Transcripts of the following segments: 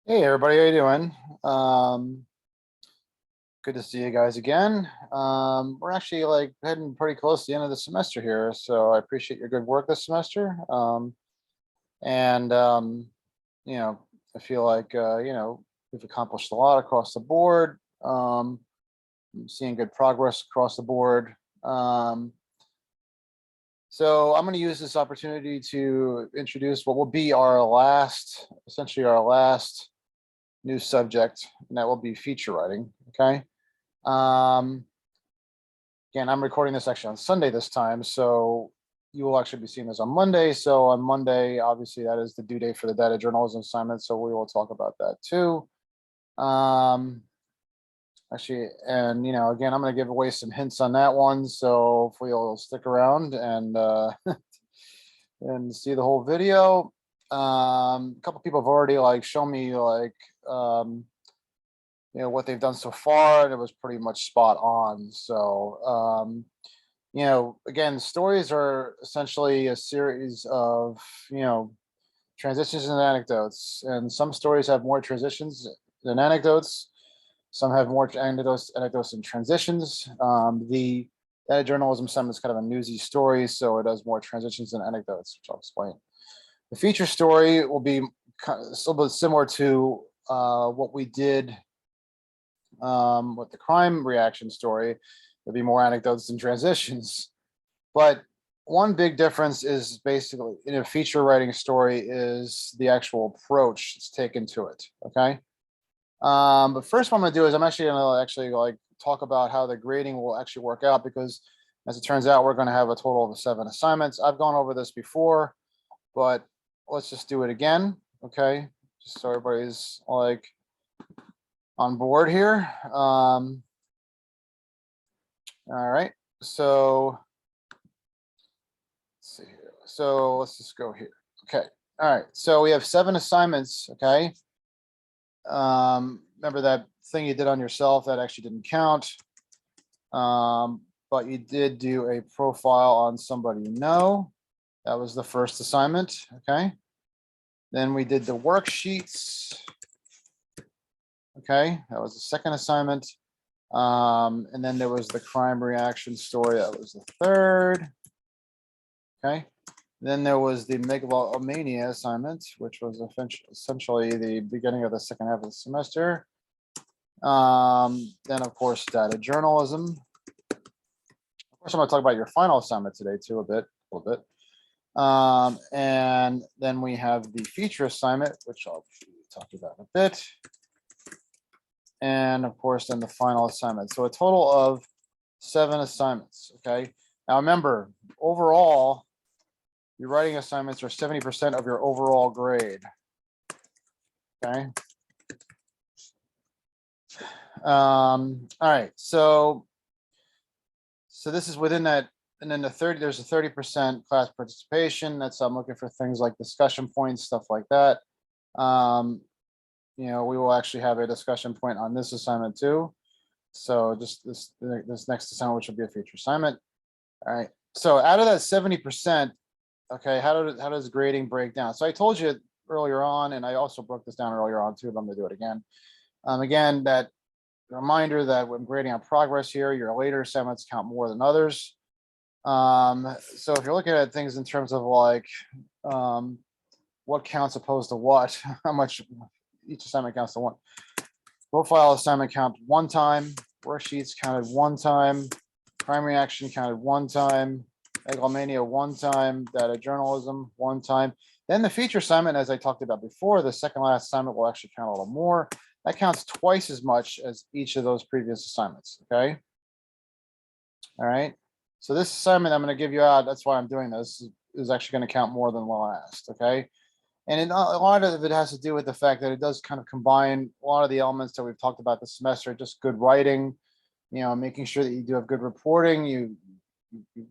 Hey everybody, how you doing? Um, Good to see you guys again. We're actually like heading pretty close to the end of the semester here, so I appreciate your good work this semester. And you know, I feel like we've accomplished a lot across the board. I'm seeing good progress across the board. Um, so I'm going to use this opportunity to introduce what will be essentially our last new subject, and that will be feature writing. Okay. Um, Again, I'm recording this actually on Sunday this time, so you will actually be seeing this on Monday. So on Monday, obviously, that is the due date for the data journalism assignment. So we will talk about that too. Um, Actually, and again, I'm going to give away some hints on that one. So hopefully you'll stick around and and see the whole video. A couple people have already like shown me um, what they've done so far, and it was pretty much spot on. So again, stories are essentially a series of transitions and anecdotes, and some stories have more transitions than anecdotes. Some have more anecdotes and transitions. The Edit journalism some is kind of a newsy story, so it has more transitions than anecdotes, which I'll explain. The feature story will be kind of a little bit similar to what we did with the crime reaction story. There'll be more anecdotes and transitions. But one big difference is basically in a feature writing story is the actual approach that's taken to it. Okay. But first, what I'm going to do is I'm actually going to like talk about how the grading will actually work out, because as it turns out, we're going to have a total of 7 assignments. I've gone over this before, but let's just do it again. Okay. Just so everybody's like on board here. All right. So let's see here. So let's just go here. Okay. All right. So we have 7 assignments. Okay. Remember that thing you did on yourself that actually didn't count. But you did do a profile on somebody you know. That was the first assignment. Okay. Then we did the worksheets. Okay. That was the second assignment. And then there was the crime reaction story. That was the third. Okay. Then there was the megalomania assignment, which was essentially the beginning of the second half of the semester. Then, of course, data journalism. Of course, I'm going to talk about your final assignment today, too, a little bit. And then we have the feature assignment, which I'll talk about in a bit. And, of course, then the final assignment. So a total of 7 assignments, okay? Now, remember, overall, your writing assignments are 70% of your overall grade. Okay. All right. So this is within that, and then there's a 30% class participation. That's I'm looking for things like discussion points, stuff like that. We will actually have a discussion point on this assignment too. So just this next assignment, which will be a feature assignment. All right. So out of that 70%, okay, how does grading break down? So I told you earlier on, and I also broke this down earlier on too, but I'm gonna do it again. Again, that reminder that when grading on progress here, your later assignments count more than others. So if you're looking at things in terms of like what counts opposed to what, how much each assignment counts to one. Profile assignment count 1 time, worksheets counted 1 time, crime reaction counted 1 time, megalomania 1 time, data journalism 1 time. Then the feature assignment, as I talked about before, the second last assignment will actually count a little more. That counts twice as much as each of those previous assignments. Okay. All right. So this assignment I'm going to give you out, that's why I'm doing this, is actually going to count more than the last. Okay. And a lot of it has to do with the fact that it does kind of combine a lot of the elements that we've talked about this semester, just good writing, making sure that you do have good reporting, you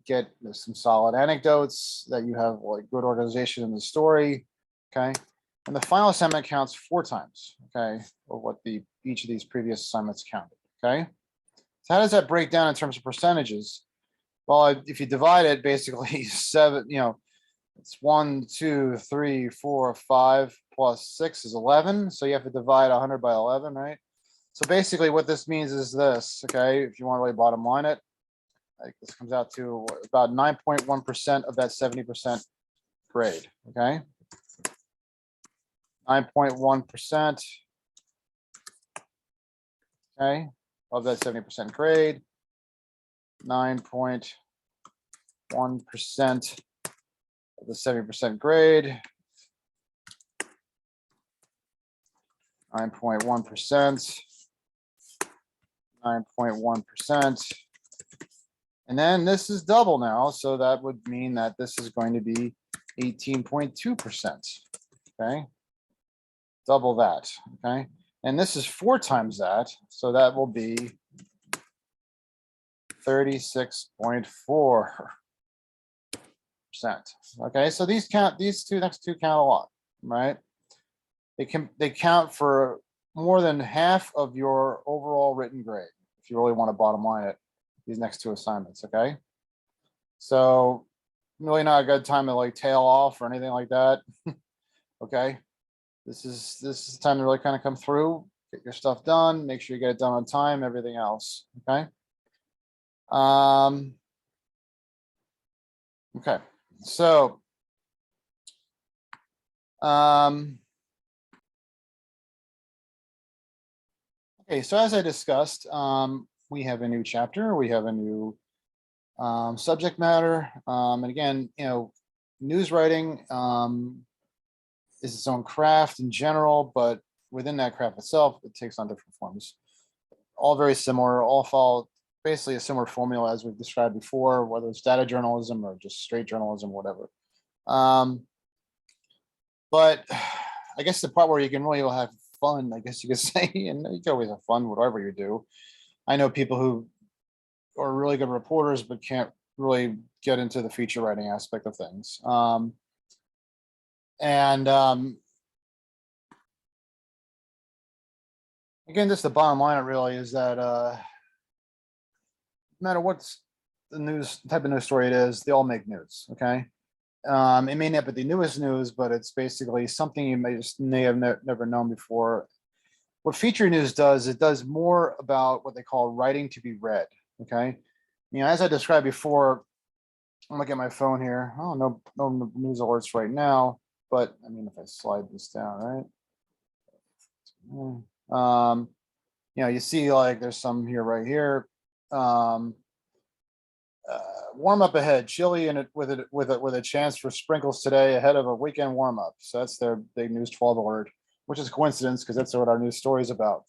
get some solid anecdotes, that you have like good organization in the story. Okay. And the final assignment counts 4 times. Okay. Or what each of these previous assignments counted. Okay. So how does that break down in terms of percentages? Well, if you divide it basically 7, It's 1, 2, 3, 4, 5 plus 6 is 11. So you have to divide 100 by 11, right? So basically what this means is this, okay, if you want to really bottom line it, like this comes out to about 9.1% of that 70% grade, okay? 9.1%, okay, of that 70% grade. 9.1% of the 70% grade. 9.1%. 9.1%. And then this is double now, so that would mean that this is going to be 18.2%. Okay. Double that. Okay. And this is 4 times that, so that will be 36.4%. Okay, so these next two count a lot, right? They count for more than half of your overall written grade, if you really want to bottom line it, these next 2 assignments, okay? So really not a good time to like tail off or anything like that. Okay. This is the time to really kind of come through, get your stuff done, make sure you get it done on time, everything else. Okay. Okay. So okay, so as I discussed, we have a new chapter, we have a new subject matter. And again, you know, news writing is its own craft in general, but within that craft itself, it takes on different forms. All very similar, all follow basically a similar formula as we've described before, whether it's data journalism or just straight journalism, whatever. But I guess the part where you can really have fun, I guess you could say, and you can always have fun, whatever you do. I know people who are really good reporters, but can't really get into the feature writing aspect of things. Again, just the bottom line, it really is that no matter what's the news type of news story it is, they all make news. Okay. It may not be the newest news, but it's basically something you may have never known before. What feature news does, it does more about what they call writing to be read. Okay. You know, as I described before, I'm looking at my phone here. Oh, no news alerts right now, but I mean, if I slide this down, right? You know, you see like there's some here right here. Warm up ahead, chilly and with a chance for sprinkles today ahead of a weekend warm up. So that's their big news 12 alert, which is a coincidence because that's what our news story is about.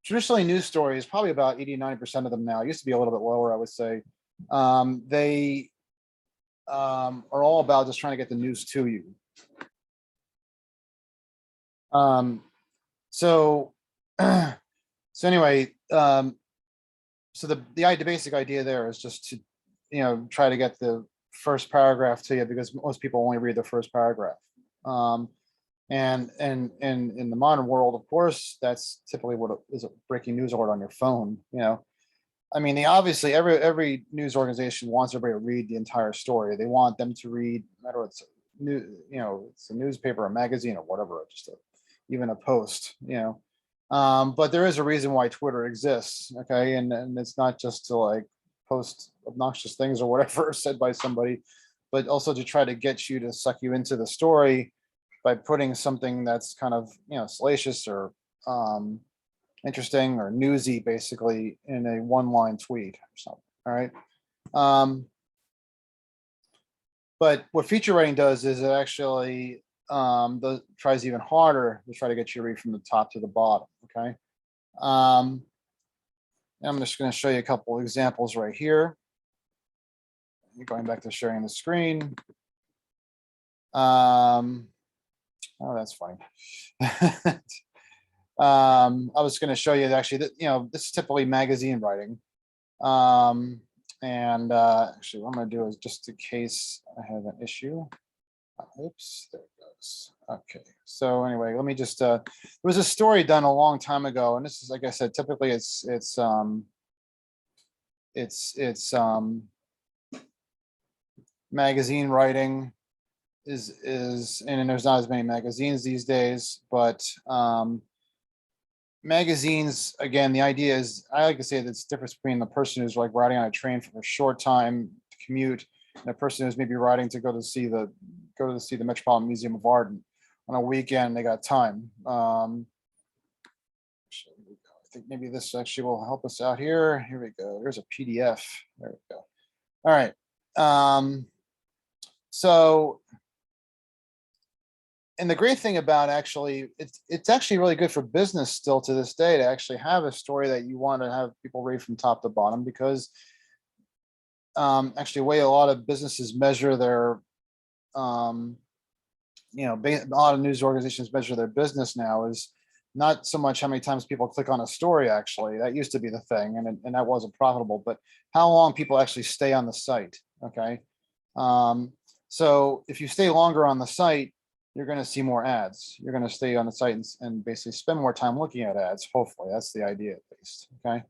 Traditionally, news stories, probably about 89% of them now, it used to be a little bit lower, I would say. They are all about just trying to get the news to you. So anyway, so the basic idea there is just to, you know, try to get the first paragraph to you, because most people only read the first paragraph. And in the modern world, of course, that's typically what is a breaking news alert on your phone. You know, I mean, obviously every news organization wants everybody to read the entire story. They want them to read, no matter what's new, you know, it's a newspaper, a magazine, or whatever, just even a post. You know. But there is a reason why Twitter exists, okay? And it's not just to like post obnoxious things or whatever said by somebody, but also to try to get you to suck you into the story by putting something that's kind of, you know, salacious or interesting or newsy, basically, in a one-line tweet or something. All right. But what feature writing does is it actually tries even harder to try to get you to read from the top to the bottom. Okay. I'm just going to show you a couple examples right here. Going back to sharing the screen. Oh, that's funny. I was going to show you that actually that, you know, this is typically magazine writing. Actually, what I'm going to do is, just in case I have an issue. Oops, there it goes. Okay, so anyway, let me just, there was a story done a long time ago, and this is, like I said, typically it's magazine writing and there's not as many magazines these days, but magazines, again, the idea is, I like to say that it's the difference between the person who's like riding on a train for a short time to commute and a person who's maybe riding to go to see the Metropolitan Museum of Art on a weekend. They got time. I think maybe this actually will help us out here. Here we go. There's a PDF. There we go. All right. So, and the great thing about actually, it's actually really good for business still to this day to actually have a story that you want to have people read from top to bottom, because actually, the way a lot of businesses measure their, a lot of news organizations measure their business now is not so much how many times people click on a story. Actually, that used to be the thing, and that wasn't profitable, but how long people actually stay on the site. Okay. So if you stay longer on the site, you're going to see more ads. You're going to stay on the site and basically spend more time looking at ads. Hopefully, that's the idea at least. Okay.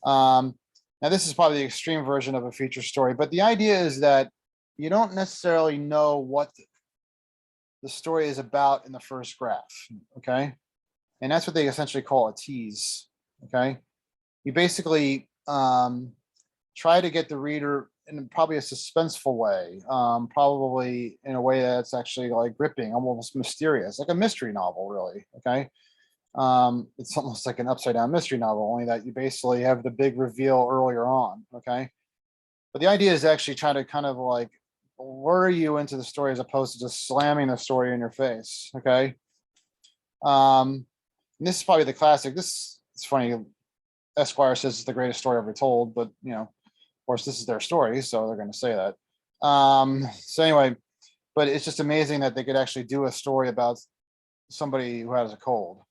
Now this is probably the extreme version of a feature story, but the idea is that you don't necessarily know what the story is about in the first graph. Okay. And that's what they essentially call a tease. Okay. You basically try to get the reader in probably a suspenseful way, probably in a way that's actually like gripping, almost mysterious, like a mystery novel, really. Okay. It's almost like an upside down mystery novel, only that you basically have the big reveal earlier on. Okay. But the idea is actually trying to kind of like lure you into the story as opposed to just slamming the story in your face. Okay. And this is probably the classic. This, it's funny. Esquire says it's the greatest story ever told, but of course, this is their story, so they're going to say that. So anyway, but it's just amazing that they could actually do a story about somebody who has a cold,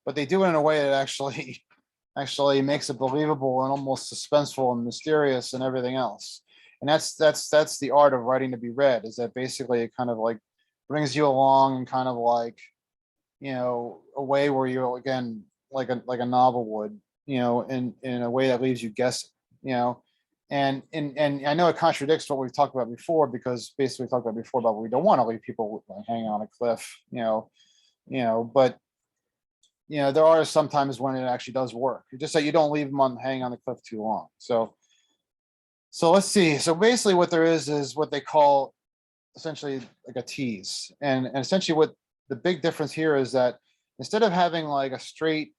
but they do it in a way that actually makes it believable and almost suspenseful and mysterious and everything else. And that's the art of writing to be read, is that basically it kind of like brings you along and kind of like, a way where you, again, like a novel would, in a way that leaves you guessing, and I know it contradicts what we've talked about before, because basically we talked about before about we don't want to leave people hanging on a cliff, but there are some times when it actually does work. Just that you don't leave them hanging on the cliff too long. So let's see. So basically what there is what they call essentially like a tease. And essentially what the big difference here is that instead of having like a straight,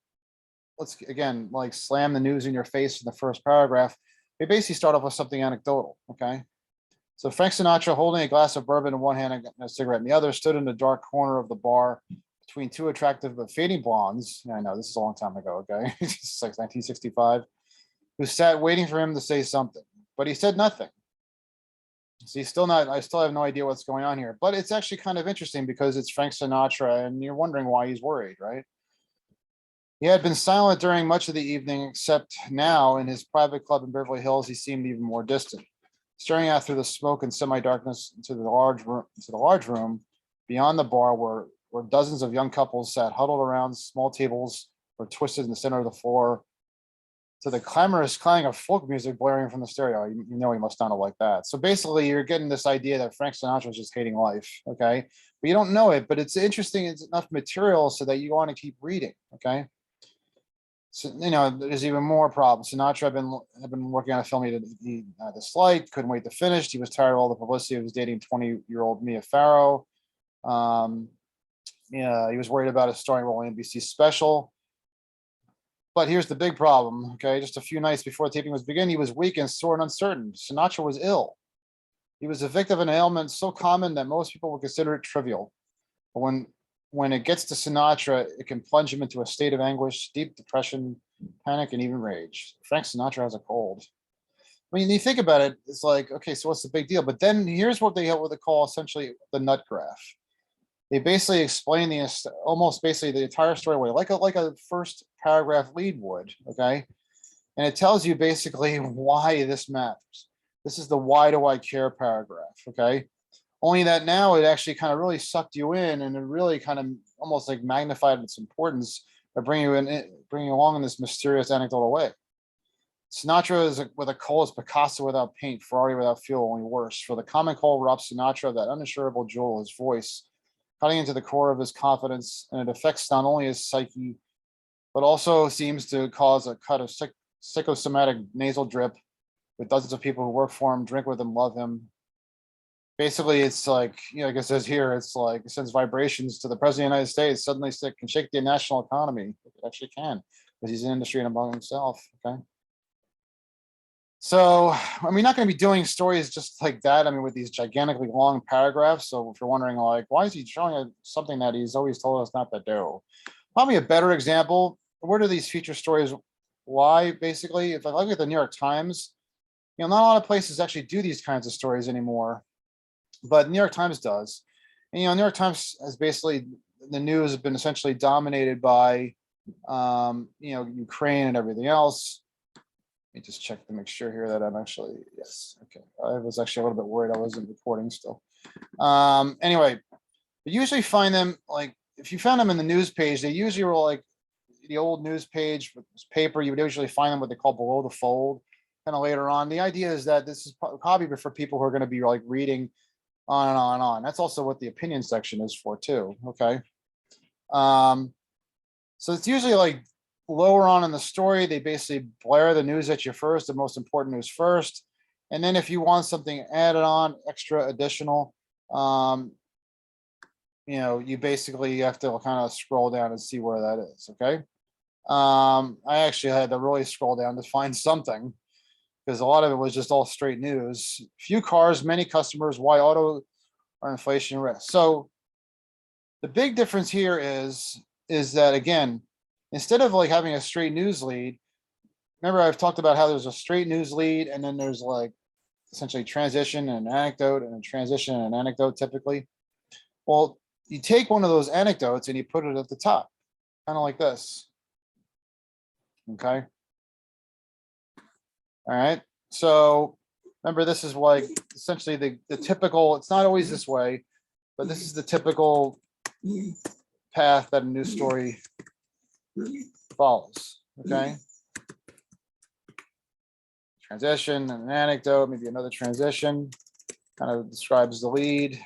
let's again, like slam the news in your face in the first paragraph, they basically start off with something anecdotal. Okay. So Frank Sinatra, holding a glass of bourbon in one hand and a cigarette in the other, stood in the dark corner of the bar between two attractive but fading blondes. Yeah, I know this is a long time ago. Okay. It's like 1965, who sat waiting for him to say something, but he said nothing. So he's still not, I still have no idea what's going on here, but it's actually kind of interesting because it's Frank Sinatra and you're wondering why he's worried, right? He had been silent during much of the evening, except now in his private club in Beverly Hills, he seemed even more distant. Staring out through the smoke and semi-darkness into the large room beyond the bar where dozens of young couples sat huddled around small tables or twisted in the center of the floor, to the clamorous clang of folk music blaring from the stereo. You know he must sound like that. So basically, you're getting this idea that Frank Sinatra is just hating life, okay? But you don't know it, but it's interesting. It's enough material so that you want to keep reading, okay? So, there's even more problems. Sinatra had been working on a film he disliked, couldn't wait to finish. He was tired of all the publicity. He was dating 20-year-old Mia Farrow. Yeah, he was worried about a starring role in NBC special. But here's the big problem, okay? Just a few nights before the taping was beginning, he was weak and sore and uncertain. Sinatra was ill. He was the victim of an ailment so common that most people would consider it trivial. But when it gets to Sinatra, it can plunge him into a state of anguish, deep depression, panic, and even rage. Frank Sinatra has a cold. I mean, you think about it, it's like, okay, so what's the big deal? But then here's what they call essentially the nut graph. They basically explain almost basically the entire story away, like a first paragraph lead would, okay? And it tells you basically why this matters. This is the why do I care paragraph, okay? Only that now it actually kind of really sucked you in, and it really kind of almost like magnified its importance by bringing you along in this mysterious anecdotal way. Sinatra is with a coal is Picasso without paint, Ferrari without fuel, only worse. For the common cold robs Sinatra of that uninsurable jewel, his voice, cutting into the core of his confidence, and it affects not only his psyche, but also seems to cause a cut of psychosomatic nasal drip with dozens of people who work for him, drink with him, love him. Basically, it's like, like it says here, it's like it sends vibrations to the president of the United States, suddenly can shake the national economy. It actually can, because he's an industry and among himself, okay? So, I mean, not going to be doing stories just like that. I mean, with these gigantically long paragraphs. So if you're wondering, like, why is he showing something that he's always told us not to do? Probably a better example, where do these feature stories lie, basically? If I look at the New York Times, not a lot of places actually do these kinds of stories anymore, but New York Times does. And, New York Times has basically, the news has been essentially dominated by, Ukraine and everything else. Let me just check to make sure here that I'm actually, yes, okay. I was actually a little bit worried I wasn't recording still. Anyway, you usually find them, like, if you found them in the news page, they usually were like the old news page with this paper. You would usually find them what they call below the fold, kind of later on. The idea is that this is probably for people who are going to be like reading on and on and on. That's also what the opinion section is for too, okay? So it's usually like lower on in the story, they basically blare the news at you first, the most important news first. And then if you want something added on, extra additional, you basically have to kind of scroll down and see where that is, okay? I actually had to really scroll down to find something, because a lot of it was just all straight news. Few cars, many customers, why auto are inflation risk. So the big difference here is that, again, instead of like having a straight news lead, remember I've talked about how there's a straight news lead and then there's like essentially transition and an anecdote and a transition and an anecdote typically. Well, you take one of those anecdotes and you put it at the top, kind of like this. Okay. All right. So remember, this is like essentially the typical, it's not always this way, but this is the typical path that a news story follows. Okay. Transition and an anecdote, maybe another transition, kind of describes the lead.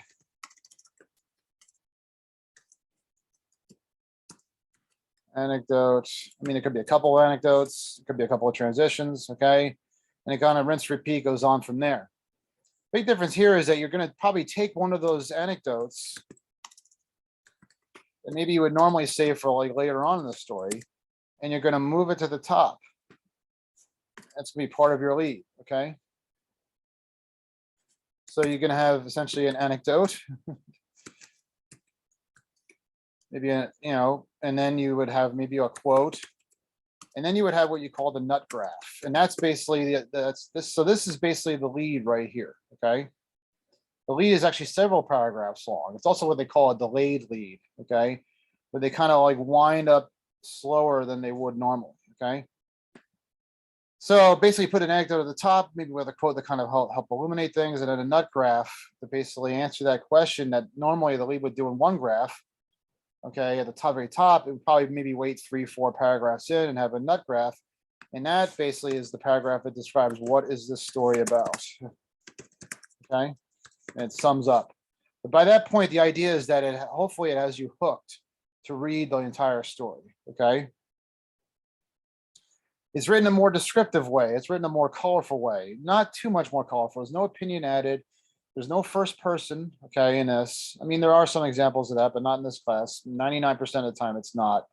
Anecdote. I mean, it could be a couple of anecdotes, it could be a couple of transitions, okay? And it kind of rinse, repeat, goes on from there. Big difference here is that you're going to probably take one of those anecdotes that maybe you would normally save for like later on in the story, and you're going to move it to the top. That's going to be part of your lead, okay? So you're going to have essentially an anecdote. Maybe, and then you would have maybe a quote, and then you would have what you call the nut graph. And that's basically, so this is basically the lead right here, okay? The lead is actually several paragraphs long. It's also what they call a delayed lead, okay? Where they kind of like wind up slower than they would normally, okay? So basically put an anecdote at the top, maybe with a quote that kind of help illuminate things, and then a nut graph to basically answer that question that normally the lead would do in one graph. Okay, at the top, very top, it would probably maybe wait 3-4 paragraphs in and have a nut graph. And that basically is the paragraph that describes what is this story about. Okay, and it sums up. But by that point, the idea is that hopefully it has you hooked to read the entire story. Okay. It's written in a more descriptive way. It's written in a more colorful way, not too much more colorful. There's no opinion added. There's no first person, okay, in this. I mean, there are some examples of that, but not in this class. 99% of the time, it's not.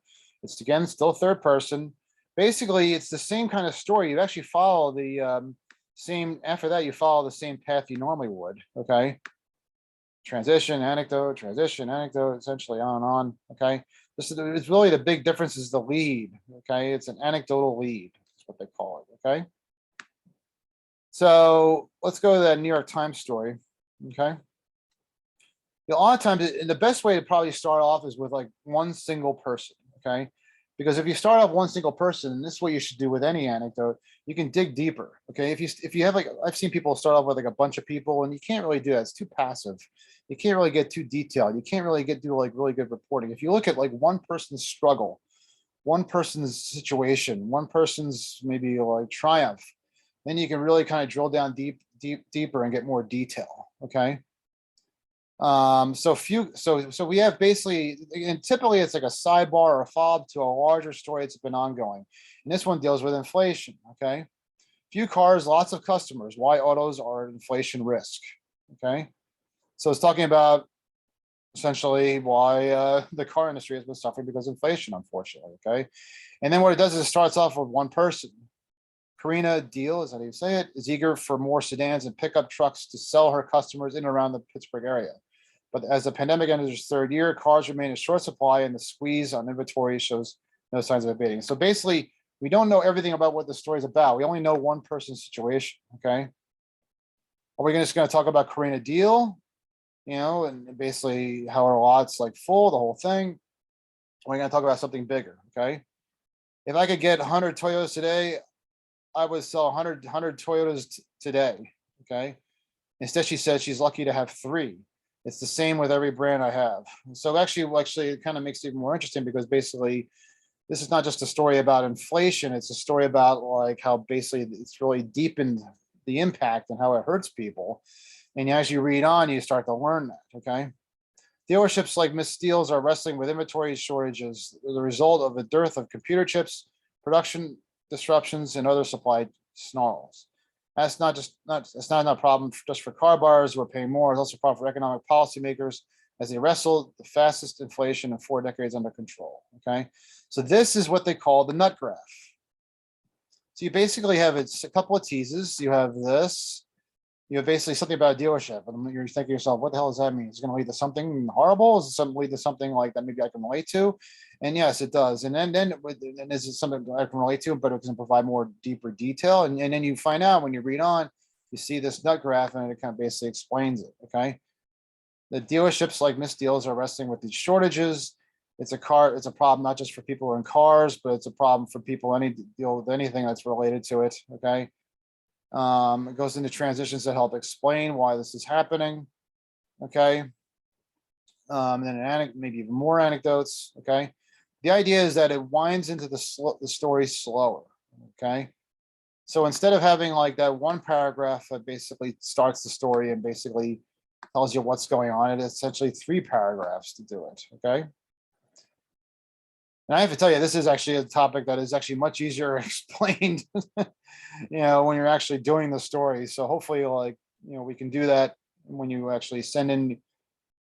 It's, again, still third person. Basically, it's the same kind of story. You actually follow the same, after that, you follow the same path you normally would, okay? Transition, anecdote, essentially on and on, okay? This is really the big difference is the lead, okay? It's an anecdotal lead, that's what they call it, okay? So let's go to that New York Times story. Okay. A lot of times, the best way to probably start off is with like one single person. Okay. Because if you start off one single person, and this is what you should do with any anecdote, you can dig deeper. Okay. If you have like, I've seen people start off with like a bunch of people, and you can't really do that. It's too passive. You can't really get too detailed. You can't really do like really good reporting. If you look at like one person's struggle, one person's situation, one person's maybe like triumph, then you can really kind of drill down deeper and get more detail. Okay. So we have basically, and typically it's like a sidebar or a fob to a larger story that's been ongoing. And this one deals with inflation. Okay. Few cars, lots of customers. Why autos are an inflation risk. Okay. So it's talking about essentially why the car industry has been suffering because of inflation, unfortunately. Okay. And then what it does is it starts off with one person. Karina Deal, is that how you say it, is eager for more sedans and pickup trucks to sell her customers in and around the Pittsburgh area. But as the pandemic enters its third year, cars remain in short supply and the squeeze on inventory shows no signs of abating. So basically, we don't know everything about what the story is about. We only know one person's situation, okay? Are we just gonna talk about Karina Deal, and basically how her lot's like full, the whole thing? We're gonna talk about something bigger, okay? If I could get 100 Toyotas today, I would sell 100 Toyotas today, okay? Instead, she said she's lucky to have 3. It's the same with every brand I have. So actually, it kind of makes it even more interesting because basically, this is not just a story about inflation. It's a story about like how basically it's really deepened the impact and how it hurts people. And as you read on, you start to learn that, okay? Dealerships like Miss Steele's are wrestling with inventory shortages, the result of a dearth of computer chips, production disruptions, and other supply snarls. That's it's not a problem just for car buyers who are paying more. It's also a problem for economic policymakers as they wrestle the fastest inflation in 4 decades under control. Okay, so this is what they call the nut graph. So you basically have it's a couple of teases. You have this. You have basically something about a dealership, and you're thinking to yourself, "What the hell does that mean? Is it going to lead to something horrible? Is it something lead to something like that maybe I can relate to?" And yes, it does. And then is it something I can relate to, but it can provide more deeper detail. And then you find out when you read on, you see this nut graph, and it kind of basically explains it. Okay, the dealerships like Miss Deals are wrestling with these shortages. It's a problem not just for people who are in cars, but it's a problem for people any deal with anything that's related to it. Okay. It goes into transitions that help explain why this is happening. Okay. Then maybe even more anecdotes. Okay. The idea is that it winds into the story slower. Okay. So instead of having like that one paragraph that basically starts the story and basically tells you what's going on, it's essentially 3 paragraphs to do it. Okay. And I have to tell you, this is actually a topic that is actually much easier explained, when you're actually doing the story. So hopefully, we can do that when you actually when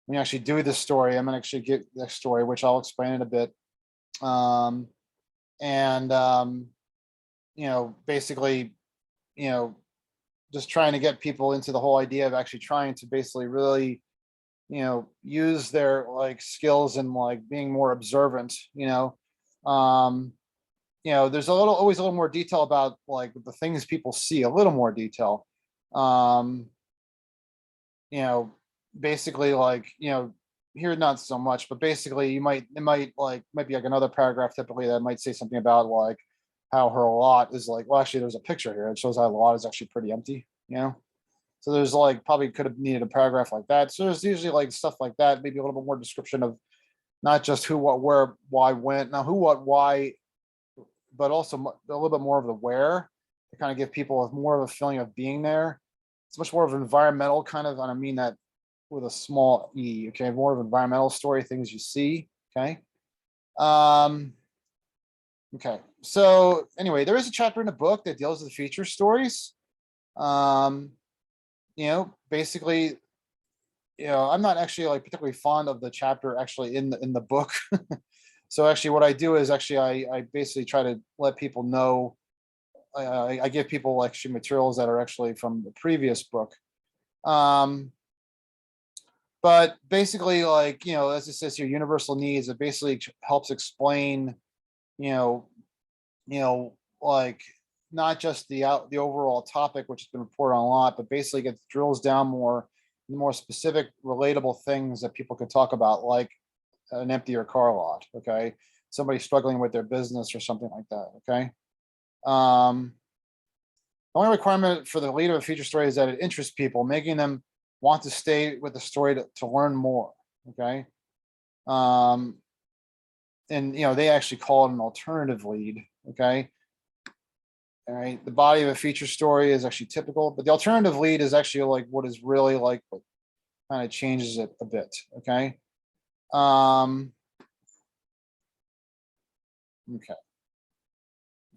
you actually do the story. I'm going to actually get the story, which I'll explain in a bit. Basically, just trying to get people into the whole idea of actually trying to basically really use their like skills and like being more observant. There's always a little more detail about like the things people see, a little more detail. Basically here not so much, but basically it might be like another paragraph typically that might say something about like how her lot is like, well, actually there's a picture here. It shows how the lot is actually pretty empty, So there's like probably could have needed a paragraph like that. So there's usually like stuff like that, maybe a little bit more description of not just who, what, where, why, when. Now who, what, why, but also a little bit more of the where to kind of give people more of a feeling of being there. It's much more of an environmental kind of, and I mean that with a small e. Okay, more of an environmental story, things you see. Okay. Okay. So anyway, there is a chapter in the book that deals with feature stories. Basically, I'm not actually like particularly fond of the chapter actually in the book. So actually what I do is actually I basically try to let people know, I give people actually materials that are actually from the previous book. But basically as it says here, universal needs, it basically helps explain, like not just the overall topic, which has been reported on a lot, but basically it drills down more specific, relatable things that people could talk about, like an emptier car lot. Okay, somebody struggling with their business or something like that. Okay. The only requirement for the lead of a feature story is that it interests people, making them want to stay with the story to learn more. Okay. and they actually call it an alternative lead. Okay. All right. The body of a feature story is actually typical, but the alternative lead is actually like what is really like what kind of changes it a bit. Okay. Okay.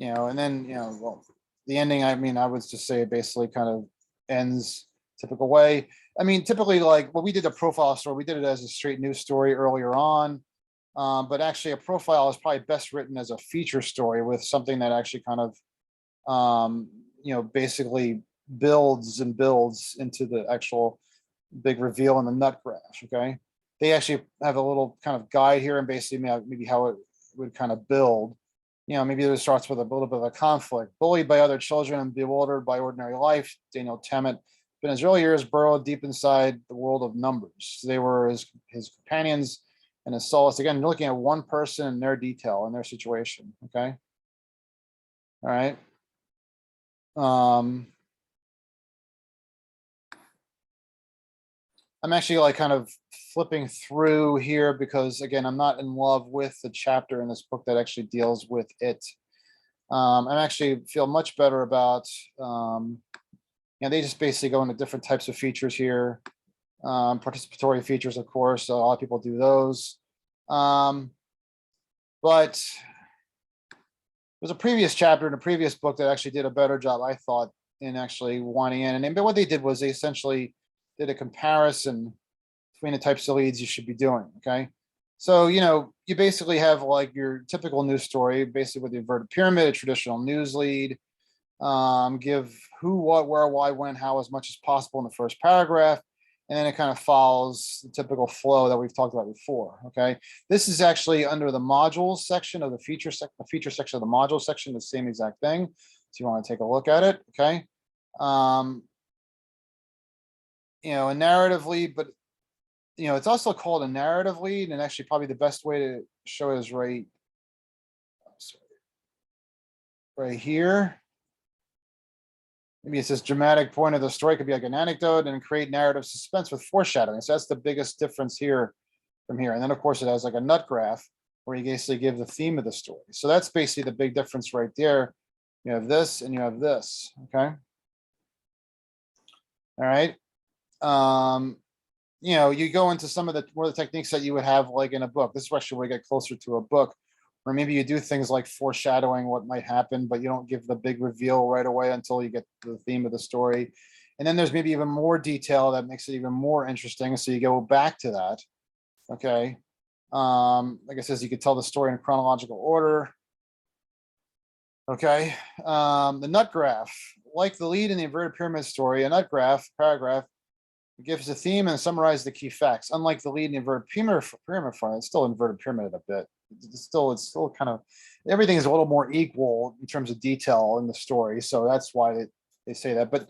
And then, well, the ending, I mean, I would just say it basically kind of ends typical way. I mean, typically, like when we did a profile story, we did it as a straight news story earlier on. But actually, a profile is probably best written as a feature story with something that actually kind of, basically builds and builds into the actual big reveal in the nut graph. Okay. They actually have a little kind of guide here and basically maybe how it would kind of build. Maybe it starts with a little bit of a conflict. Bullied by other children and bewildered by ordinary life, Daniel Tammet, in his early years, burrowed deep inside the world of numbers. They were his companions and his solace. Again, you're looking at one person and their detail and their situation. Okay. All right. I'm actually like kind of flipping through here because again, I'm not in love with the chapter in this book that actually deals with it. I actually feel much better about, they just basically go into different types of features here. Participatory features, of course, a lot of people do those. But there's a previous chapter in a previous book that actually did a better job, I thought, in actually wanting in. And what they did was they essentially did a comparison between the types of leads you should be doing. Okay. So, you basically have like your typical news story, basically with the inverted pyramid, a traditional news lead, give who, what, where, why, when, how, as much as possible in the first paragraph. And then it kind of follows the typical flow that we've talked about before. Okay. This is actually under the modules section of the feature section of the module section, the same exact thing. So you want to take a look at it. Okay. A narrative lead, but it's also called a narrative lead, and actually probably the best way to show it is right here. Maybe it says dramatic point of the story could be like an anecdote and create narrative suspense with foreshadowing. So that's the biggest difference here from here. And then of course it has like a nut graph where you basically give the theme of the story. So that's basically the big difference right there. You have this and you have this. Okay. All right. You go into some of the more the techniques that you would have like in a book. This is actually where we get closer to a book, or maybe you do things like foreshadowing what might happen, but you don't give the big reveal right away until you get the theme of the story. And then there's maybe even more detail that makes it even more interesting. So you go back to that. Okay. Like I says, you could tell the story in chronological order. Okay. The nut graph, like the lead in the inverted pyramid story, a nut graph paragraph gives the theme and summarize the key facts. Unlike the lead in the inverted pyramid front, it's still inverted pyramid a bit. It's still kind of, everything is a little more equal in terms of detail in the story. So that's why they say that. But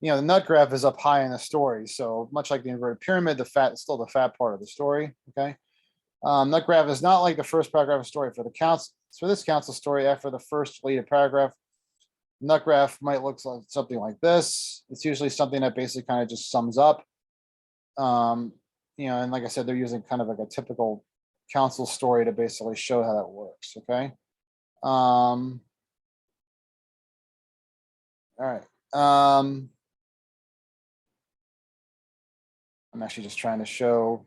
the nut graph is up high in the story. So much like the inverted pyramid, the fat is still the fat part of the story. Okay. Nut graph is not like the first paragraph of story for this council story. After the first deleted paragraph, nut graph might look like something like this. It's usually something that basically kind of just sums up. And like I said, they're using kind of like a typical council story to basically show how that works. Okay. All right. I'm actually just trying to show.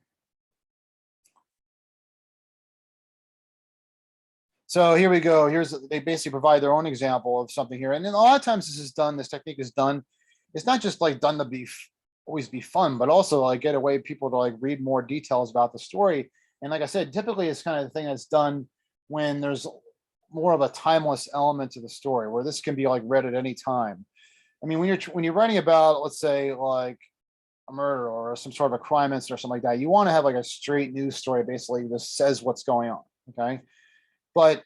So here we go. They basically provide their own example of something here. And then a lot of times this technique is done. It's not just like done to always be fun, but also like get away people to like read more details about the story. And like I said, typically it's kind of the thing that's done when there's more of a timeless element to the story, where this can be like read at any time. I mean, when you're writing about, let's say, like a murder or some sort of a crime incident or something like that, you want to have like a straight news story, basically that says what's going on. Okay. But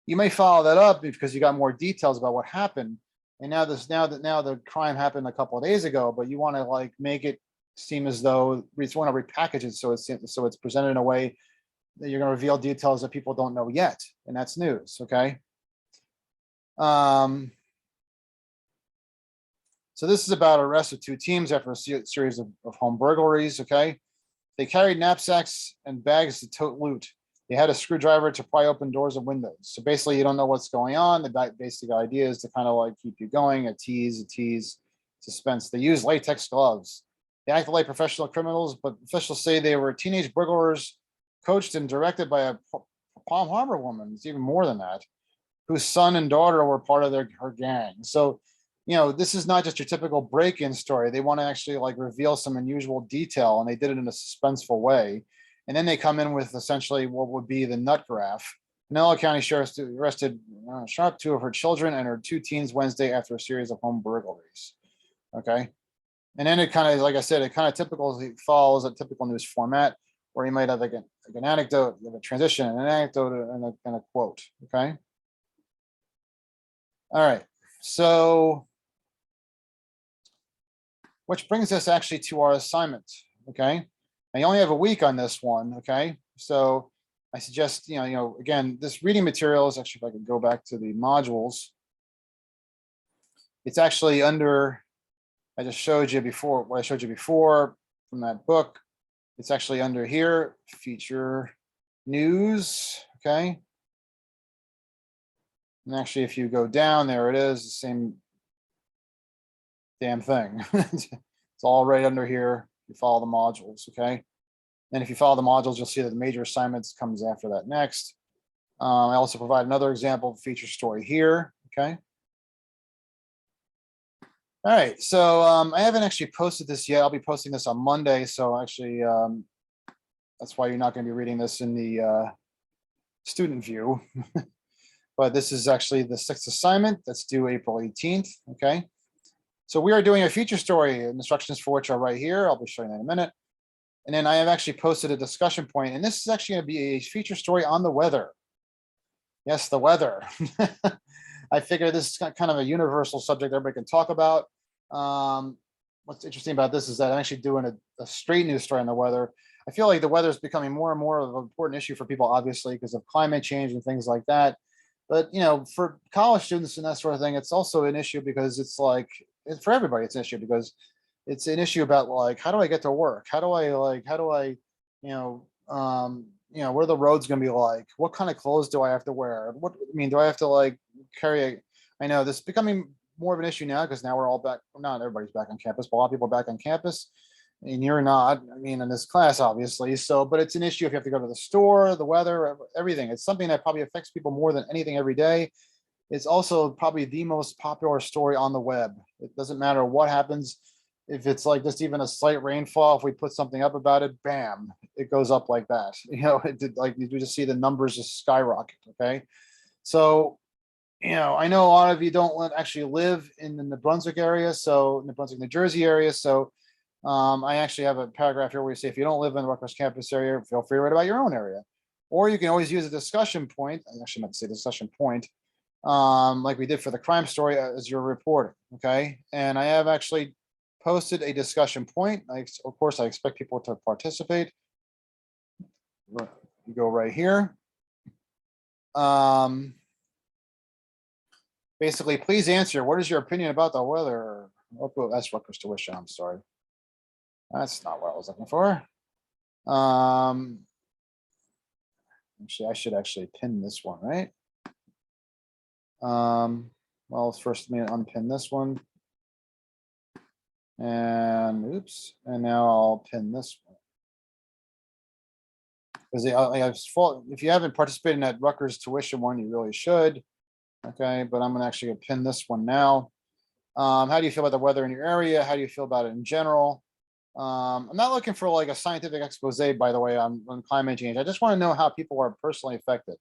you may follow that up because you got more details about what happened. And now the crime happened a couple of days ago, but you want to like make it seem as though you just want to repackage it so it's presented in a way that you're going to reveal details that people don't know yet, and that's news. Okay. So this is about arrest of two teams after a series of home burglaries. Okay. They carried knapsacks and bags to tote loot. They had a screwdriver to pry open doors and windows. So basically, you don't know what's going on. The basic idea is to kind of like keep you going, a tease, suspense. They use latex gloves. They acted like professional criminals, but officials say they were teenage burglars coached and directed by a Palm Harbor woman. It's even more than that, whose son and daughter were part of her gang. So, this is not just your typical break-in story. They want to actually like reveal some unusual detail, and they did it in a suspenseful way. And then they come in with essentially what would be the nut graph. Pinellas County Sheriff arrested Sharp, 2 of her children and her 2 teens Wednesday after a series of home burglaries. Okay. And then it kind of, like I said, it kind of typically follows a typical news format where you might have like an anecdote, a transition, an anecdote, and a quote. Okay. All right. So, which brings us actually to our assignment. Okay. Now you only have a week on this one. Okay. So I suggest, again, this reading material is actually, if I could go back to the modules, it's actually under, I just showed you before, what I showed you before from that book. It's actually under here, feature news. Okay. And actually, if you go down, there it is, the same damn thing. It's all right under here. You follow the modules, okay? And if you follow the modules, you'll see that the major assignments comes after that next. I also provide another example of feature story here, okay? All right, so I haven't actually posted this yet. I'll be posting this on Monday, so actually that's why you're not going to be reading this in the student view. But this is actually the 6th assignment that's due April 18th, okay? So we are doing a feature story, instructions for which are right here. I'll be showing that in a minute. And then I have actually posted a discussion point, and this is actually going to be a feature story on the weather. Yes, the weather. I figure this is kind of a universal subject everybody can talk about. What's interesting about this is that I'm actually doing a straight news story on the weather. I feel like the weather is becoming more and more of an important issue for people, obviously, because of climate change and things like that. But, for college students and that sort of thing, it's also an issue because it's like, for everybody, it's an issue because it's an issue about like, how do I get to work? How do I, what are the roads going to be like? What kind of clothes do I have to wear? Do I have to like I know this is becoming more of an issue now because now we're all back. Not everybody's back on campus, but a lot of people are back on campus. And you're not, in this class, obviously. So, but it's an issue if you have to go to the store, the weather, everything. It's something that probably affects people more than anything every day. It's also probably the most popular story on the web. It doesn't matter what happens. If it's like just even a slight rainfall, if we put something up about it, bam, it goes up like that. It did, like you just see the numbers just skyrocket. Okay. So, I know a lot of you don't actually live in the New Brunswick area. So New Brunswick, New Jersey area. So I actually have a paragraph here where you say, if you don't live in the Rutgers campus area, feel free to write about your own area. Or you can always use a discussion point. I actually meant to say discussion point, like we did for the crime story as you're reporting. Okay. And I have actually posted a discussion point. Of course, I expect people to participate. You go right here. Basically, please answer. What is your opinion about the weather? Oh, that's Rutgers tuition. I'm sorry. That's not what I was looking for. Actually, I should actually pin this one, right? Well, first let me unpin this one. And oops, and now I'll pin this one. Because if you haven't participated in that Rutgers tuition one, you really should. Okay, but I'm gonna actually pin this one now. How do you feel about the weather in your area? How do you feel about it in general? I'm not looking for like a scientific expose, by the way, on climate change. I just want to know how people are personally affected.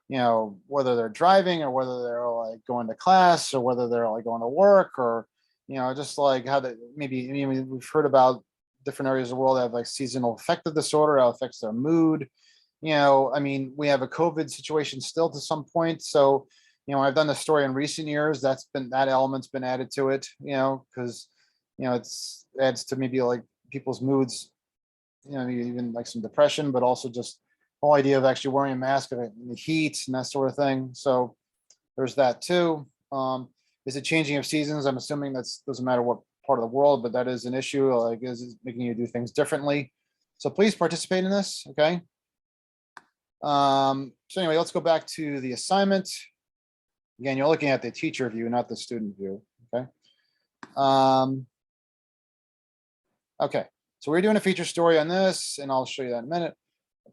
Whether they're driving or whether they're like going to class or whether they're like going to work or, just like how they maybe we've heard about different areas of the world that have like seasonal affective disorder, how it affects their mood. We have a COVID situation still to some point. So, I've done the story in recent years. That element's been added to it, because, it's adds to maybe like people's moods, even like some depression, but also just the whole idea of actually wearing a mask in the heat and that sort of thing. So there's that too. Is it changing of seasons? I'm assuming doesn't matter what part of the world, but that is an issue. Like, is it making you do things differently? So please participate in this. Okay. So anyway, let's go back to the assignment. Again, you're looking at the teacher view, not the student view, okay? Okay, so we're doing a feature story on this, and I'll show you that in a minute.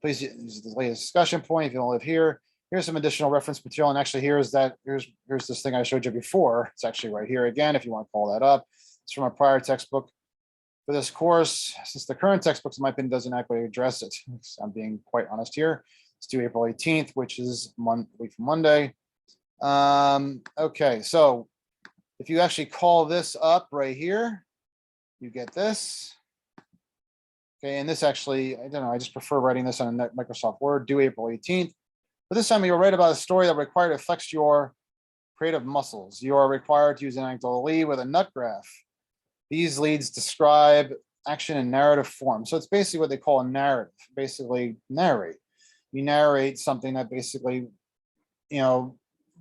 Please use the latest discussion point if you don't live here. Here's some additional reference material, and actually here's this thing I showed you before. It's actually right here again, if you want to call that up. It's from a prior textbook. For this course, since the current textbooks, in my opinion, doesn't actually address it. I'm being quite honest here. It's due April 18th, which is week from Monday. Okay, so if you actually call this up right here, you get this. Okay, and this actually, I don't know, I just prefer writing this on a Microsoft Word, due April 18th. But this time you'll write about a story that required to flex your creative muscles. You are required to use an anecdotal lead with a nut graph. These leads describe action in narrative form. So it's basically what they call a narrative, basically narrate. You narrate something that basically, you know,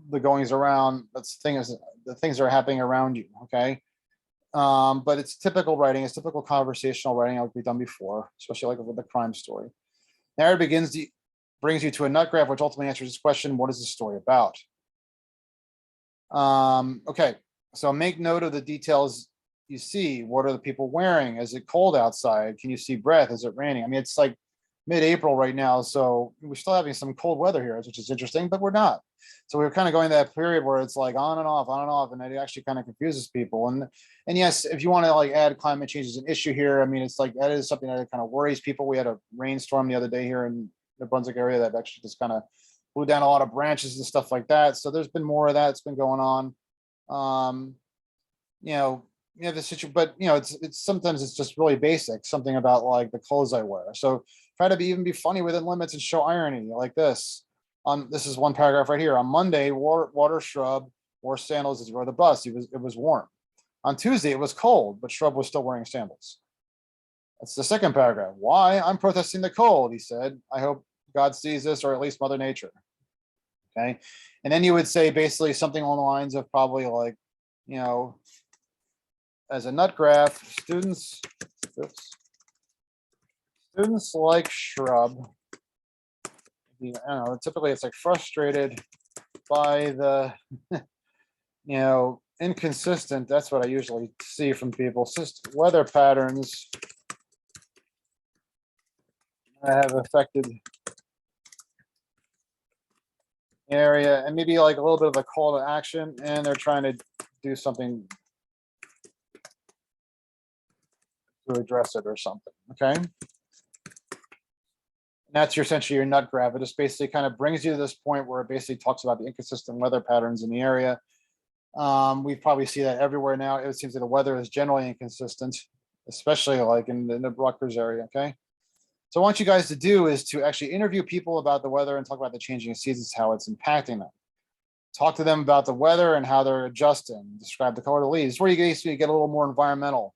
the goings around, the things that are happening around you, okay? But it's typical writing, it's typical conversational writing like we've done before, especially like with the crime story. Narrative brings you to a nut graph, which ultimately answers this question: what is the story about? Okay, so make note of the details you see. What are the people wearing? Is it cold outside? Can you see breath? Is it raining? I mean, it's like mid-April right now, so we're still having some cold weather here, which is interesting, but we're not. So we're kind of going that period where it's like on and off, and it actually kind of confuses people. And yes, if you want to like add climate change as an issue here, I mean, it's like that is something that kind of worries people. We had a rainstorm the other day here in the Brunswick area that actually just kind of blew down a lot of branches and stuff like that. So there's been more of that that's been going on. You know, the situation, but you know, it's sometimes it's just really basic, something about like the clothes I wear. So try to even be funny within limits and show irony like this. This is one paragraph right here. On Monday, Water Shrub wore sandals as he rode the bus. It was warm. On Tuesday, it was cold, but Shrub was still wearing sandals. That's the second paragraph. Why? I'm protesting the cold, he said. I hope God sees this, or at least Mother Nature. Okay. And then you would say basically something along the lines of probably like, you know, as a nut graph, students like Shrub. I don't know, typically it's like frustrated by the, you know, inconsistent, that's what I usually see from people, weather patterns that have affected area, and maybe like a little bit of a call to action, and they're trying to do something to address it or something, okay? And that's essentially your nut graph. It just basically kind of brings you to this point where it basically talks about the inconsistent weather patterns in the area. We probably see that everywhere now. It seems that the weather is generally inconsistent, especially like in the Rutgers area, okay? So what I want you guys to do is to actually interview people about the weather and talk about the changing seasons, how it's impacting them. Talk to them about the weather and how they're adjusting. Describe the color of the leaves. Where you basically get a little more environmental.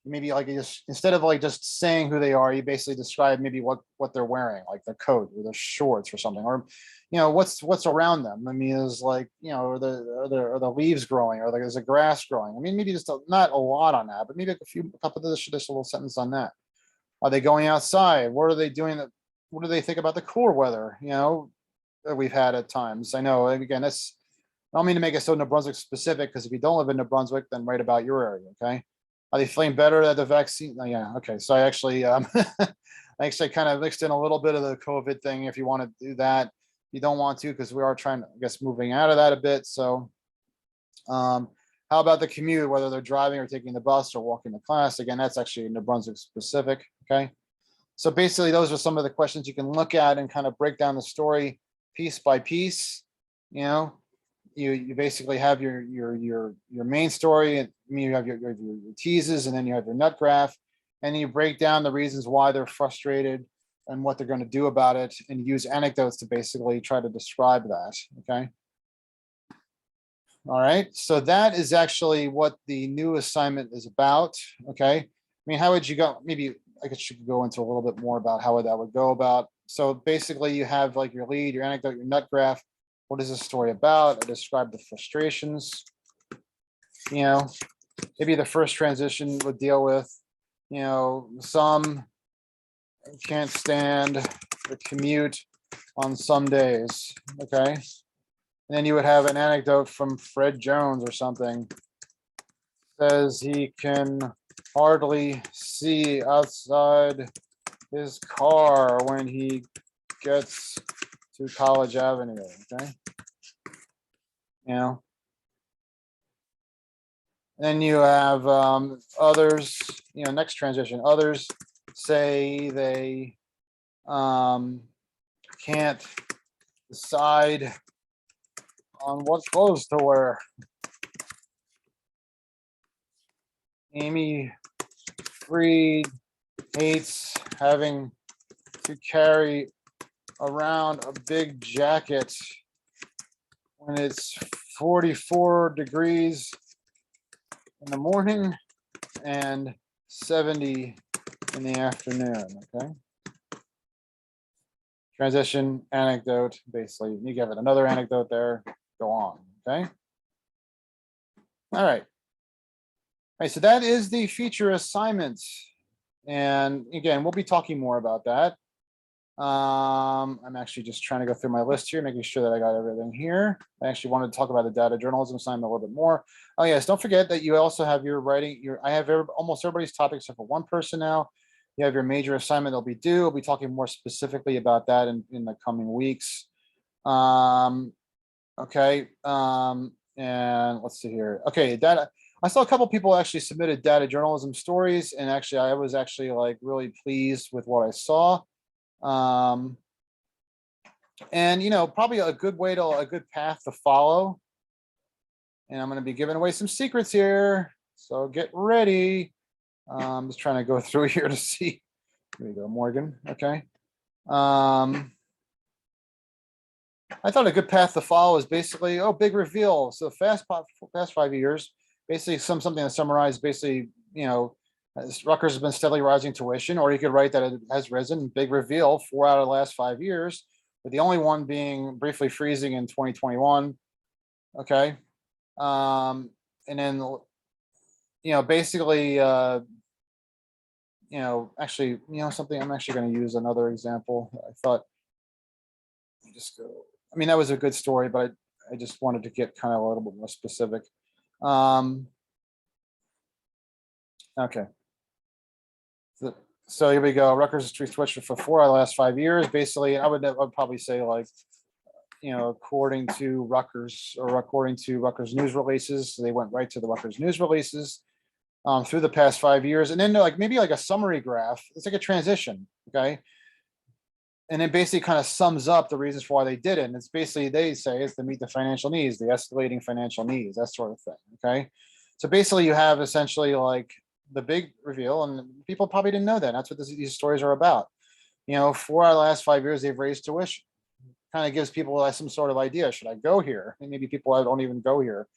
Maybe like instead of like just saying who they are, you basically describe maybe what they're wearing, like their coat or their shorts or something, or you know what's around them. I mean, is like, you know, are the leaves growing, or is the grass growing? I mean, maybe just not a lot on that, but maybe a couple of this little sentence on that. Are they going outside? What are they doing? What do they think about the cooler weather, you know, that we've had at times? I know, again, I don't mean to make it so New Brunswick specific, because if you don't live in New Brunswick, then write about your area, okay? Are they feeling better at the vaccine? Oh, yeah, okay. So I actually, I actually kind of mixed in a little bit of the COVID thing. If you want to do that, you don't want to, because we are trying to, I guess, moving out of that a bit. So how about the commute, whether they're driving or taking the bus or walking to class? Again, that's actually New Brunswick specific, okay? So basically, those are some of the questions you can look at and kind of break down the story piece by piece. You know, you basically have your main story, and you have your teases, and then you have your nut graph, and you break down the reasons why they're frustrated and what they're going to do about it, and use anecdotes to basically try to describe that. Okay. All right. So that is actually what the new assignment is about. Okay. I mean, how would you go? Maybe I guess you could go into a little bit more about how that would go about. So basically, you have like your lead, your anecdote, your nut graph. What is this story about? I describe the frustrations. You know, maybe the first transition would deal with, you know, some can't stand the commute on some days, okay? And then you would have an anecdote from Fred Jones or something. Says he can hardly see outside his car when he gets to College Avenue, okay? You know, then you have others, you know, next transition, others say they can't decide on what clothes to wear. Amy Freed hates having to carry around a big jacket when it's 44 degrees in the morning and 70 in the afternoon, okay? Transition, anecdote, basically, you give it another anecdote there, go on, okay? All right. All right, so that is the feature assignment. And again, we'll be talking more about that. I'm actually just trying to go through my list here, making sure that I got everything here. I actually wanted to talk about the data journalism assignment a little bit more. Oh yes, don't forget that you also have your writing, I have almost everybody's topic except for one person now. You have your major assignment that'll be due. We'll be talking more specifically about that in the coming weeks. Okay, and let's see here. Okay, data. I saw a couple people actually submitted data journalism stories, and actually I was actually like really pleased with what I saw. And you know, probably a good path to follow. And I'm going to be giving away some secrets here, so get ready. I'm just trying to go through here to see. Here we go, Morgan. Okay. I thought a good path to follow is basically, big reveal. So past 5 years, basically something that summarized basically, you know, Rutgers has been steadily rising tuition, or you could write that it has risen. Big reveal, 4 out of the last 5 years, with the only one being briefly freezing in 2021. Okay. And then, you know, basically, you know, actually, you know, something, I'm actually going to use another example. I thought, just go, I mean, that was a good story, but I just wanted to get kind of a little bit more specific. Okay. So here we go. Rutgers has increased tuition for 4 out of the last 5 years. Basically, I'd probably say, like, you know, according to Rutgers, or according to Rutgers news releases, they went right to the Rutgers news releases through the past 5 years. And then like maybe like a summary graph. It's like a transition. Okay. And it basically kind of sums up the reasons for why they did it. And it's basically, they say, it's to meet the financial needs, the escalating financial needs, that sort of thing. Okay. So basically you have essentially like the big reveal, and people probably didn't know that. That's what these stories are about. You know, 4 out of the last 5 years, they've raised tuition. Kind of gives people some sort of idea. Should I go here? And maybe people don't even go here,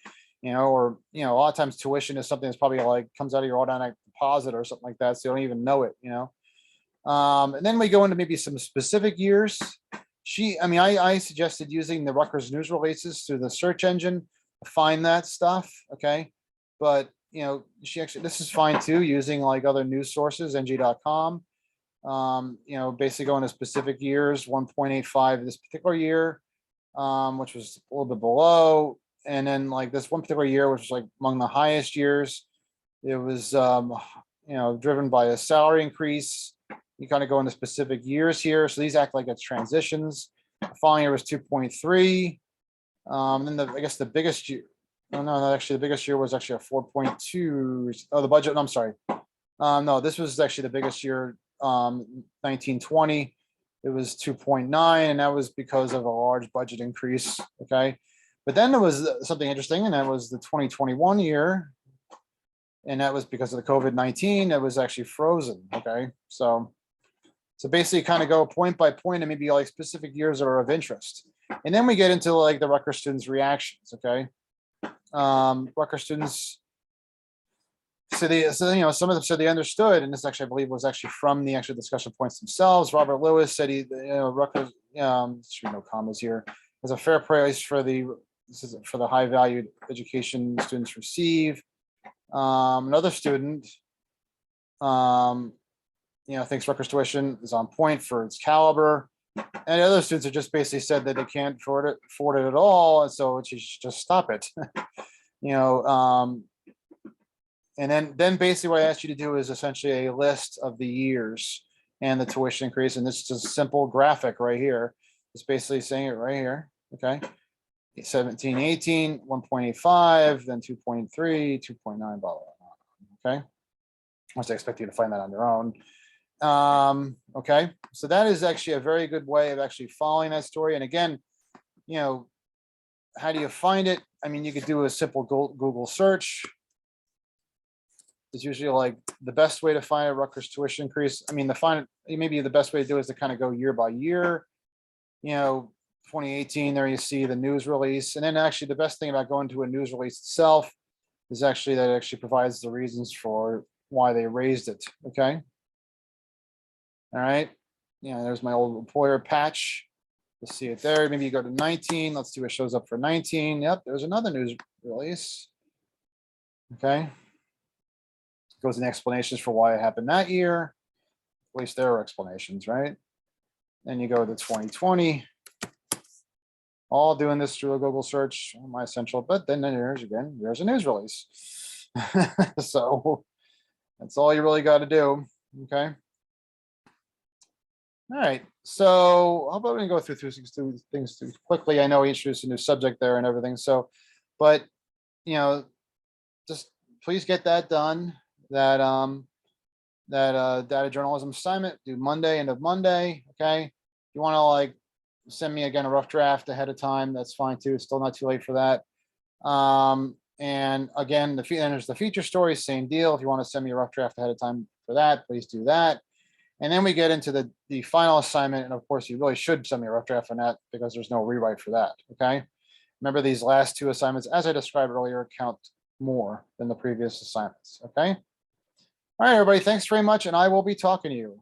you know, or, you know, a lot of times tuition is something that's probably like comes out of your automatic deposit or something like that. So you don't even know it, you know? And then we go into maybe some specific years. I suggested using the Rutgers news releases through the search engine to find that stuff. Okay. But, you know, this is fine too, using like other news sources, ng.com. You know, basically going to specific years, 1.85 this particular year, which was a little bit below. And then like this one particular year, which was like among the highest years, it was, you know, driven by a salary increase. You kind of go into specific years here. So these act like it's transitions. The following year was 2.3. Then I guess the biggest year, no, actually the biggest year was actually a 4.2. Oh, the budget, I'm sorry. No, this was actually the biggest year, 1920. It was 2.9, and that was because of a large budget increase. Okay. But then there was something interesting, and that was the 2021 year. And that was because of the COVID-19, it was actually frozen. Okay. So basically kind of go point by point and maybe like specific years that are of interest. And then we get into like the Rutgers students' reactions. Okay. Rutgers students, so you know, some of them said they understood, and this actually I believe was actually from the actual discussion points themselves. Robert Lewis said you know, Rutgers, should be no commas here, has a fair price for the high valued education students receive. Another student, you know, thinks Rutgers tuition is on point for its caliber. And the other students have just basically said that they can't afford it at all, and so you should just stop it. You know, and then basically what I asked you to do is essentially a list of the years and the tuition increase, and this is a simple graphic right here. It's basically saying it right here, okay? 17, 18, 1.85, then 2.3, 2.9, blah, blah, blah, okay? Once I expect you to find that on your own. Okay, so that is actually a very good way of actually following that story. And again, you know, how do you find it? I mean, you could do a simple Google search. It's usually like the best way to find a Rutgers tuition increase. I mean, maybe the best way to do it is to kind of go year by year. You know, 2018, there you see the news release. And then actually the best thing about going to a news release itself is actually that it actually provides the reasons for why they raised it, okay? All right, yeah, there's my old employer patch. You'll see it there. Maybe you go to 19. Let's see what shows up for 19. Yep, there's another news release. Okay. Goes in explanations for why it happened that year. At least there are explanations, right? Then you go to 2020. All doing this through a Google search, my essential, but then there's a news release. So that's all you really got to do. Okay. All right, so how about we go through things too quickly? I know we introduced a new subject there and everything. So, but you know, just please get that done. That data journalism assignment due Monday, end of Monday. Okay, if you want to like send me again a rough draft ahead of time, that's fine too. It's still not too late for that. And again, there's the feature story, same deal. If you want to send me a rough draft ahead of time for that, please do that. And then we get into the final assignment. And of course, you really should send me a rough draft on that because there's no rewrite for that, okay? Remember, these last two assignments, as I described earlier, count more than the previous assignments, okay? All right, everybody, thanks very much, and I will be talking to you.